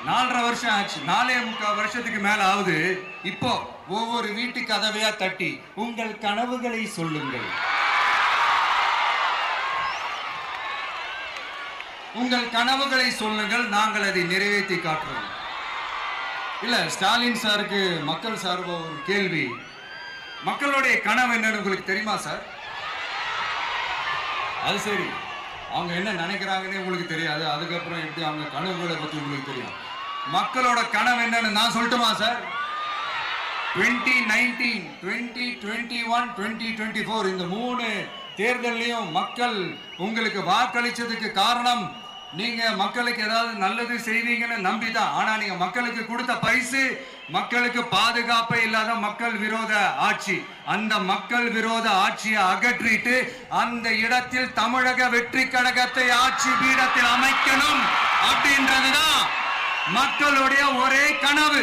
4.5 வருஷம் ஆச்சு, 4.25 வருஷத்துக்கு மேல ஆகுது. இப்போ ஒவ்வொரு வீட்டு கதவையா தட்டி உங்கள் கனவுகளை சொல்லுங்கள், உங்கள் கனவுகளை சொல்லுங்கள், நாங்கள் அதை நிறைவேற்றி காட்டுறோம். இல்ல, ஸ்டாலின் சாருக்கு மக்கள் சார்பா ஒரு கேள்வி. மக்களுடைய கனவு என்னன்னு உங்களுக்கு தெரியுமா சார்? அது சரி, அவங்க என்ன நினைக்கிறாங்கன்னு உங்களுக்கு தெரியாது, அதுக்கப்புறம் எப்படி அவங்க கனவுகளை பத்தி உங்களுக்கு தெரியும். மக்களோட கனவு என்னன்னு நான் சொல்லட்டுமா சார்? 2019, 2021, 2024 இந்த 3 தேர்தலையும் மக்கள் உங்களுக்கு வாக்களிச்சதுக்கு காரணம் நீங்க மக்களுக்கு ஏதாவது நல்லது செய்வீங்கன்னு நம்பிதான். ஆனா நீங்க மக்களுக்கு கொடுத்த பரிசு மக்களுக்கு பாதுகாப்பே இல்லாத மக்கள் விரோத ஆட்சி. அந்த மக்கள் விரோத ஆட்சியை அகற்றிட்டு அந்த இடத்தில் தமிழக வெற்றி கழகத்தை ஆட்சி பீடத்தில் அமைக்கணும் அப்படின்றதுதான் மக்களுடைய ஒரே கனவு.